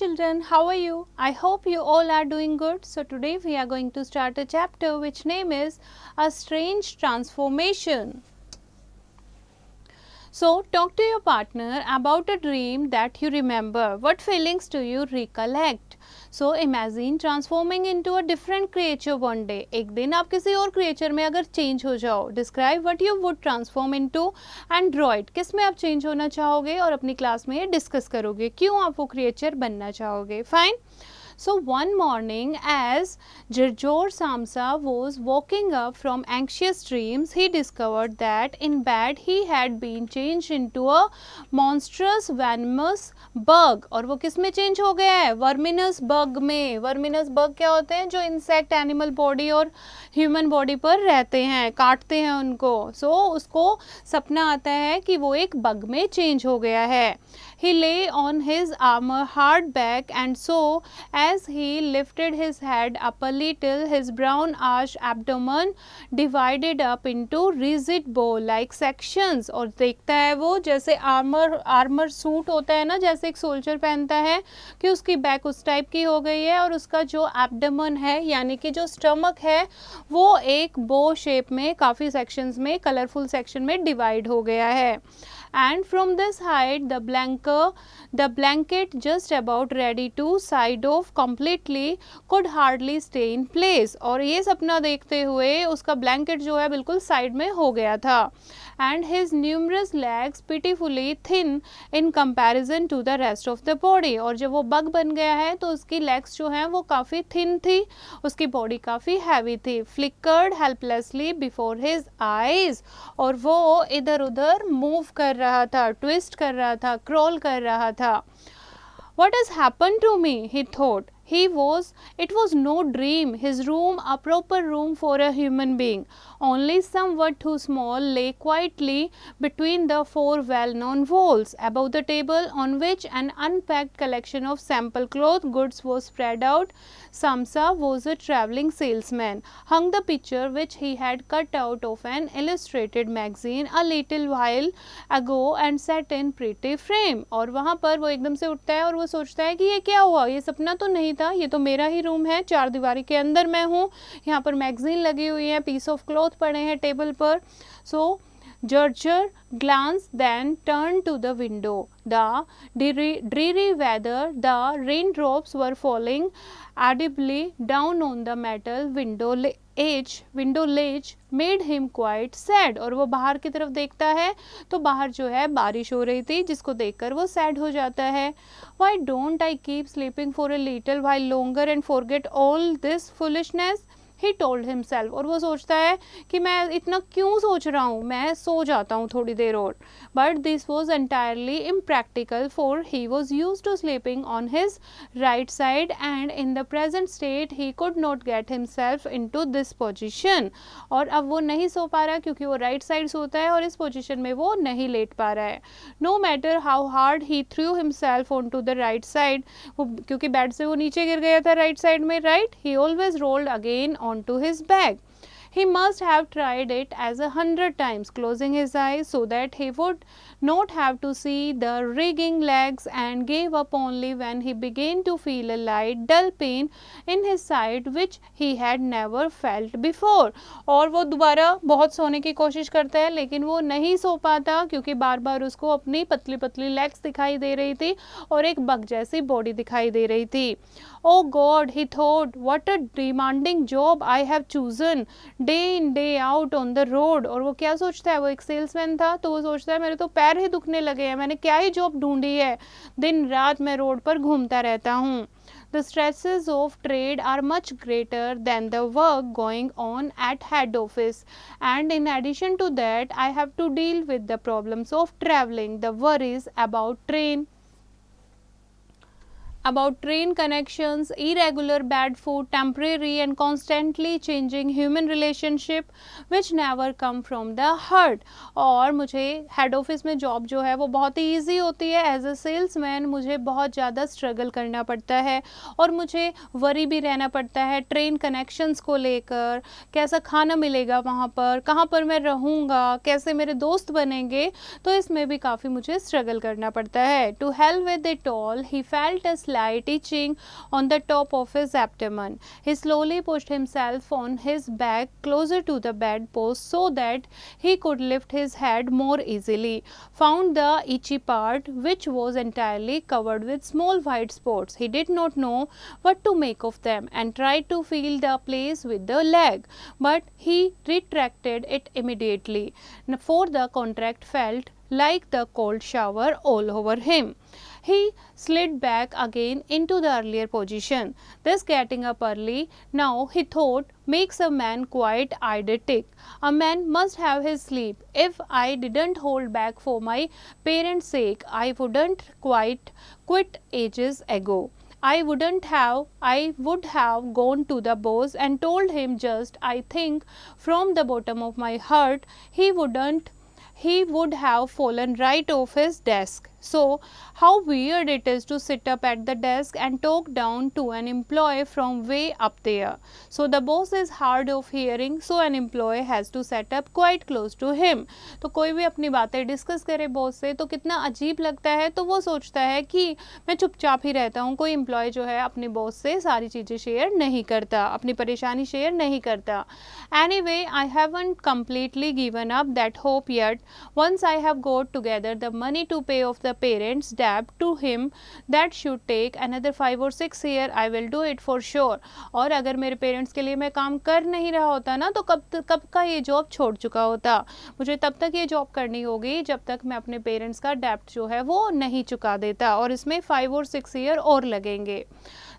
children, how are you? I hope you all are doing good. So today we are going to start a chapter which name is A Strange Transformation. So talk to your partner about a dream that you remember. What feelings do you recollect? So imagine transforming into a different creature one day. एक दिन आप किसी और creature में अगर change हो जाओ. Describe what you would transform into and draw it. किस में आप change होना चाहोगे और अपनी क्लास में ये discuss करोगे. क्यों आप वो creature बनना चाहोगे. Fine. So one morning, as Jirjor Samsa was waking up from anxious dreams, he discovered that in bed he had been changed into a monstrous venomous bug. और वो किस में change हो गया है? Verminous bug में. Verminous bug क्या होते हैं? जो insect animal body और human body पर रहते हैं, काटते हैं उनको. So उसको सपना आता है कि वो एक bug में change हो गया है. He lay on his armor hard back, and so as he lifted his head up a little, his brown arched abdomen divided up into rigid bow-like sections. और देखता है वो जैसे आर्मर सूट होता है ना, जैसे एक सोल्जर पहनता है कि उसकी बैक उस टाइप की हो गई है और उसका जो एब्डोमेन है यानी कि जो स्टमक है वो एक बो शेप में काफ़ी सेक्शंस में कलरफुल सेक्शन में डिवाइड हो गया है. And from this height the blanket just about ready to side off completely could hardly stay in place. और ये सपना देखते हुए उसका ब्लैंकेट जो है बिल्कुल साइड में हो गया था. And his numerous legs pitifully thin in comparison to the rest of the body. और जब वो बग बन गया है तो उसकी legs जो हैं वो काफ़ी thin थी, उसकी body काफ़ी heavy थी. Flickered helplessly before his eyes. और वो इधर उधर move कर रहा था, twist कर रहा था, crawl कर रहा था. What has happened to me? He thought. It was no dream. His room, a proper room for a human being, only somewhat too small, lay quietly between the four well-known walls. Above the table on which an unpacked collection of sample cloth goods was spread out, Samsa was a travelling salesman. Hung the picture which he had cut out of an illustrated magazine a little while ago and set in pretty frame. और वहाँ पर वो एकदम से उठता है और वो सोचता है कि ये क्या हुआ, ये सपना तो नहीं था, ये तो मेरा ही रूम है, चार दीवारी के अंदर मैं हूँ, यहाँ पर मैगजीन लगी हुई है, पीस ऑफ क्लॉथ पड़े हैं टेबल पर. सो Georger glanced, then turned to the window. The dreary weather, the raindrops were falling audibly down on the metal window ledge made him quite sad. और वो बाहर की तरफ देखता है तो बाहर जो है बारिश हो रही थी जिसको देखकर वो sad हो जाता है. Why don't I keep sleeping for a little while longer and forget all this foolishness? He told himself. और वो सोचता है कि मैं इतना क्यों सोच रहा हूँ, मैं सो जाता हूँ थोड़ी देर और. But this was entirely impractical, for he was used to sleeping on his right side, and in the present state he could not get himself into this position. और अब वो नहीं सो पा रहा क्योंकि वो right side सोता है और इस position में वो नहीं लेट पा रहा है. No matter how hard he threw himself onto the right side, क्योंकि बेड से वो नीचे गिर गया था right side में, right, he always rolled again onto his back. He must have tried it as 100 times, closing his eyes so that he would not have to see the wriggling legs, and gave up only when he began to feel a light, dull pain in his side which he had never felt before. और वो दोबारा बहुत सोने की कोशिश करता है लेकिन वो नहीं सो पाता क्योंकि बार बार उसको अपनी पतली पतली लेग्स दिखाई दे रही थी और एक बग जैसी बॉडी दिखाई दे रही थी. Oh God, he thought, what a demanding job I have chosen, day in day out on the road. और वो क्या सोचता है, वो एक सेल्समैन था तो वो सोचता है मेरे तो पैर ही दुखने लगे हैं, मैंने क्या ही जॉब ढूंढी है, दिन रात मैं रोड पर घूमता रहता हूँ. The stresses of trade are much greater than the work going on at head office, and in addition to that I have to deal with the problems of travelling, the worries about train connections, irregular bad food, temporary and constantly changing human relationship which never come from the heart. और मुझे head office में job जो है वो बहुत ही easy होती है. As a salesman मुझे बहुत ज़्यादा स्ट्रगल करना पड़ता है और मुझे वरी भी रहना पड़ता है ट्रेन कनेक्शंस को लेकर, कैसा खाना मिलेगा वहाँ पर, कहाँ पर मैं रहूँगा, कैसे मेरे दोस्त बनेंगे, तो इसमें भी काफ़ी मुझे स्ट्रगल करना पड़ता है. To hell with it all, he felt a slight itching on the top of his abdomen. He slowly pushed himself on his back closer to the bedpost so that he could lift his head more easily, found the itchy part which was entirely covered with small white spots. He did not know what to make of them and tried to feel the place with the leg, but he retracted it immediately, for the contract felt like the cold shower all over him. He slid back again into the earlier position. This getting up early now, he thought, makes a man quite eidetic. A man must have his sleep. If I didn't hold back for my parents' sake, I wouldn't quite quit ages ago. I would have gone to the boss and told him just, I think from the bottom of my heart he would have fallen right off his desk. So, how weird it is to sit up at the desk and talk down to an employee from way up there. So, the boss is hard of hearing, so an employee has to set up quite close to him. तो कोई भी अपनी बातें discuss करे boss से तो कितना अजीब लगता है, तो वो सोचता है कि मैं चुपचाप ही रहता हूँ, कोई एम्प्लॉय जो है अपने बॉस से सारी चीज़ें शेयर नहीं करता, अपनी परेशानी शेयर नहीं करता. Anyway, I haven't completely given up that hope yet. Once I have got together the money to pay off the parents' debt to him, that should take another 5 or 6 years. I will do it for sure. और अगर मेरे parents के लिए मैं काम कर नहीं रहा होता ना, तो कब का ये जॉब छोड़ चुका होता. मुझे तब तक ये जॉब करनी होगी जब तक मैं अपने पेरेंट्स का डेब्ट जो है वो नहीं चुका देता, और इसमें 5 और 6 ईयर और लगेंगे.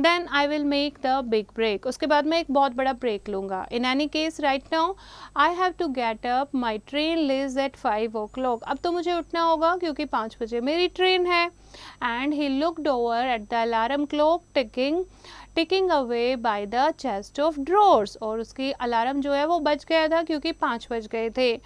Then I will make the big break. उसके बाद मैं एक बहुत बड़ा ब्रेक लूँगा. In any case right now I have to get up, my train leaves at 5 o'clock. अब तो मुझे उठना होगा क्योंकि 5 बजे मेरी ट्रेन है. And he looked over at the alarm clock ticking away by the chest of drawers. और उसकी अलार्म जो है वो बज गया था क्योंकि 5 बज गए थे.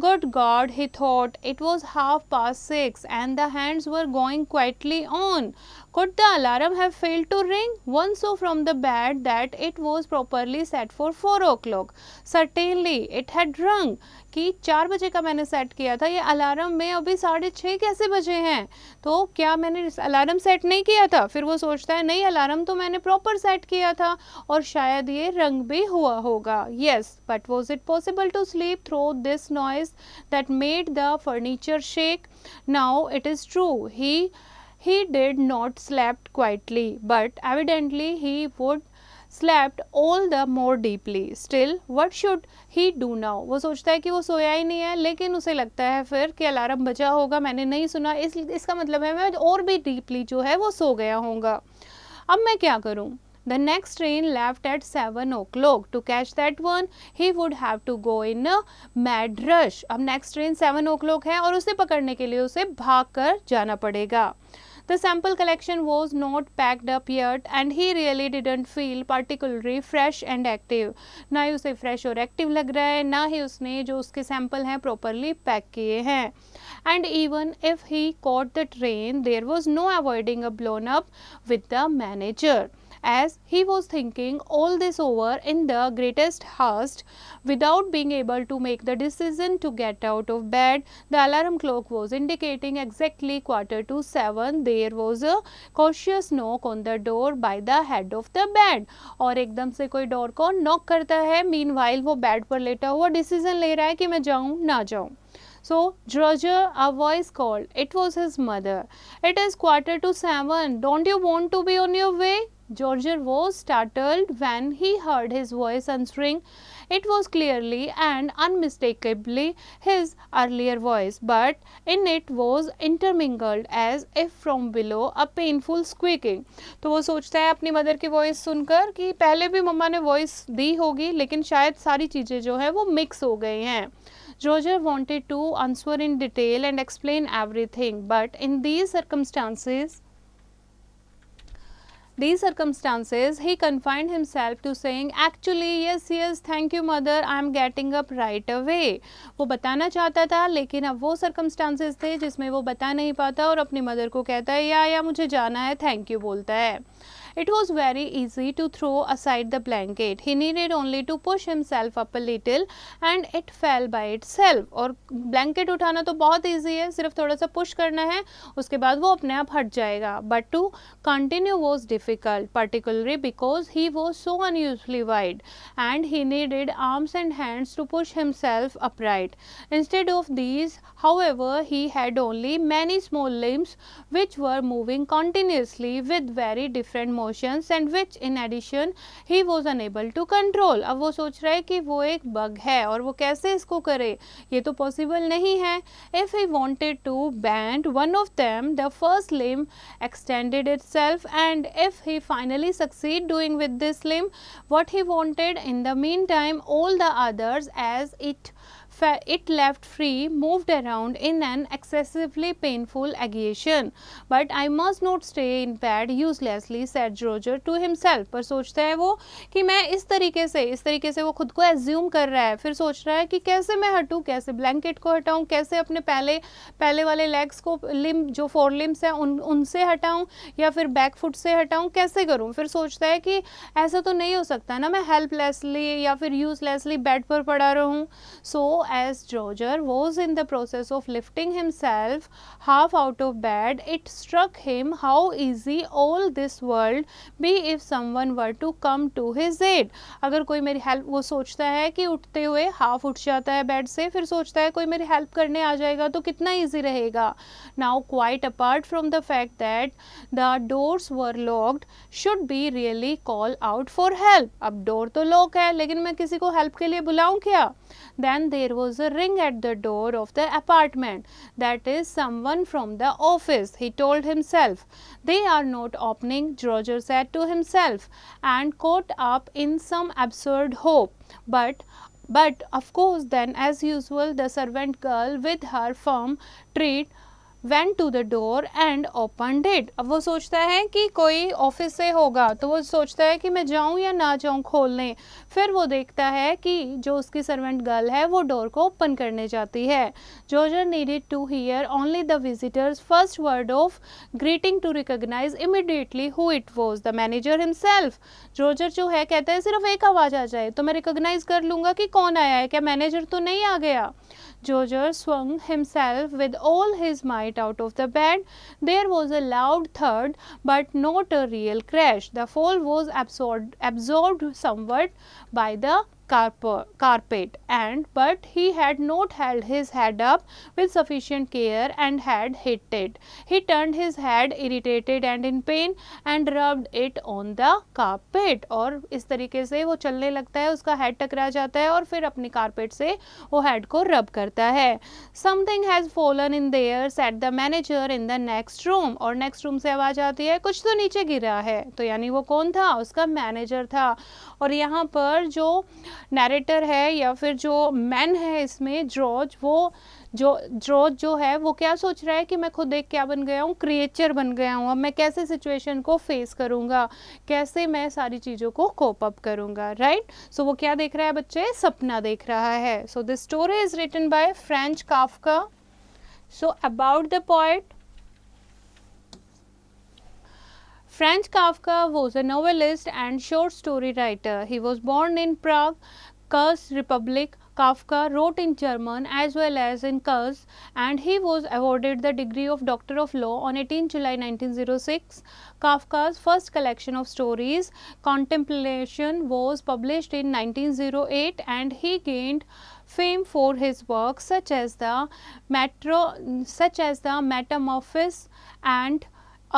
Good God, he thought, it was 6:30 and the hands were going quietly on. Could the alarm have failed to ring? One saw from the bed that it was properly set for 4 o'clock. Certainly, it had rung. कि 4 बजे का मैंने set किया था, ये alarm में अभी 6:30 कैसे बजे हैं, तो क्या मैंने अलार्म सेट नहीं किया था. फिर वो सोचता है नहीं, अलार्म तो मैंने प्रॉपर सेट किया था और शायद ये रंग भी हुआ होगा. Yes, but was it possible to sleep through this noise that made the furniture shake. Now it is true, he did not slept quietly, but evidently he would slept all the more deeply. Still, what should he do now? वो सोचता है कि वो सोया ही नहीं है, लेकिन उसे लगता है फिर कि अलार्म बजा होगा, मैंने नहीं सुना, इसका मतलब है मैं और भी डीपली जो है वो सो गया होगा. अब मैं क्या करूँ? The next train left at 7 o'clock. To catch that one, he would have to go in a mad rush. अब next train 7 o'clock है और उसे पकड़ने के लिए उसे भाग कर जाना पड़ेगा. The sample collection was not packed up yet and he really didn't feel particularly fresh and active. ना ही उसे fresh और active लग रहा है, ना ही उसने जो उसके sample हैं properly pack किए हैं. And even if he caught the train, there was no avoiding a blown up with the manager. As he was thinking all this over in the greatest haste, without being able to make the decision to get out of bed, the alarm clock was indicating exactly 7:15. There was a cautious knock on the door by the head of the bed. और एकदम से कोई door को knock करता है. Meanwhile वो bed पर लेटा हुआ डिसीजन ले रहा है कि मैं जाऊँ ना जाऊँ. So, Roger, a voice called. It was his mother. It is 7:15. Don't you want to be on your way? Roger was startled when he heard his voice answering. It was clearly and unmistakably his earlier voice, but in it was intermingled as if from below a painful squeaking. तो वो सोचता है अपनी mother की voice सुनकर कि पहले भी मम्मा ने वॉइस दी होगी, लेकिन शायद सारी चीज़ें जो है वो मिक्स हो गई हैं. Roger wanted to answer in detail and explain everything, but in these circumstances, he confined himself to saying, actually, yes, thank you mother, I am getting up right away. वो बताना चाहता था, लेकिन अब वो circumstances थे जिसमें वो बता नहीं पाता और अपनी मदर को कहता है या मुझे जाना है, थैंक यू बोलता है. It was very easy to throw aside the blanket. He needed only to push himself up a little and it fell by itself. और blanket उठाना तो बहुत easy है, सिर्फ थोड़ा सा push करना है, उसके बाद वो अपने आप हट जाएगा. But to continue was difficult, particularly because he was so unusually wide and he needed arms and hands to push himself upright. Instead of these, however, he had only many small limbs which were moving continuously with very different motions and which in addition he was unable to control. अब वो सोच रहा है कि वो एक bug है और वो कैसे इसको करे, ये तो पॉसिबल नहीं है. If he wanted to bend one of them, the first limb extended itself, and if he finally succeed doing with this limb what he wanted, in the meantime all the others, as it left free, moved around in an excessively painful agitation. But I must not stay in bed uselessly, said Roger to himself. पर सोचता है वो कि मैं इस तरीके से वो खुद को एज्यूम कर रहा है. फिर सोच रहा है कि कैसे मैं हटूँ, कैसे ब्लैंकेट को हटाऊँ, कैसे अपने पहले वाले लेग्स को, लिम जो 4 लिम्स हैं उनसे हटाऊँ या फिर बैक फुट से हटाऊँ, कैसे करूँ. फिर सोचता है कि ऐसा तो नहीं हो सकता ना, मैं हेल्पलेसली या फिर यूजलेसली बेड पर पड़ा रहूँ. सो as Roger was in the process of lifting himself half out of bed, it struck him how easy all this world be if someone were to come to his aid. अगर कोई मेरी help, वो सोचता है कि उठते हुए half उठ जाता है बेड से, फिर सोचता है कोई मेरी हेल्प करने आ जाएगा तो कितना ईजी रहेगा. Now quite apart from the fact that the doors were locked, should be really call out for help. अब डोर तो लॉक है लेकिन मैं किसी को हेल्प के लिए बुलाऊं क्या. Then there was a ring at the door of the apartment. That is someone from the office, he told himself. They are not opening, Roger said to himself, and caught up in some absurd hope. But of course then, as usual, the servant girl with her firm tread went to the door and opened it. अब वो सोचता है कि कोई office से होगा तो वो सोचता है कि मैं जाऊं या ना जाऊं खोलने. फिर वो देखता है कि जो उसकी सर्वेंट गर्ल है वो डोर को ओपन करने जाती है. Roger needed to hear only the visitor's first word of greeting to recognize immediately who it was, the manager himself. Roger जो है कहता है सिर्फ एक आवाज़ आ जाए तो मैं रिकॉग्नाइज कर लूँगा कि कौन आया है, क्या मैनेजर तो नहीं आ गया. Roger swung himself with all his might out of the bed. There was a loud thud, but not a real crash. The fall was absorbed somewhat by the carpet, but he had not held his head up with sufficient care and had hit it. He turned his head irritated and in pain and rubbed it on the carpet. और इस तरीके से वो चलने लगता है, उसका head टकरा जाता है और फिर अपनी कारपेट से वो हेड को रब करता है. Something has fallen in there, said the manager in the next room. और नेक्स्ट रूम से आवाज़ आती है कुछ तो नीचे गिरा है. तो यानी वो कौन था, उसका मैनेजर था. और यहाँ पर जो नैरेटर है या फिर जो मैन है इसमें जॉर्ज, वो जॉर्ज जो है वो क्या सोच रहा है कि मैं खुद एक क्या बन गया हूँ, क्रिएचर बन गया हूँ. अब मैं कैसे सिचुएशन को फेस करूँगा, कैसे मैं सारी चीज़ों को कोप अप करूँगा, राइट. सो वो क्या देख रहा है बच्चे, सपना देख रहा है. So this story is written by Franz Kafka. So about the poet, Franz Kafka was a novelist and short story writer. He was born in Prague, Czech Republic. Kafka wrote in German as well as in Czech, and he was awarded the degree of Doctor of Law on 18 July 1906. Kafka's first collection of stories, Contemplation, was published in 1908, and he gained fame for his works such as the Metamorphosis and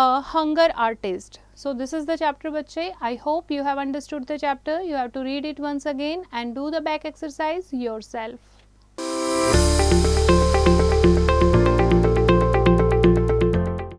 a hunger artist. So this is the chapter बच्चे. I hope you have understood the chapter. You have to read it once again and do the back exercise yourself.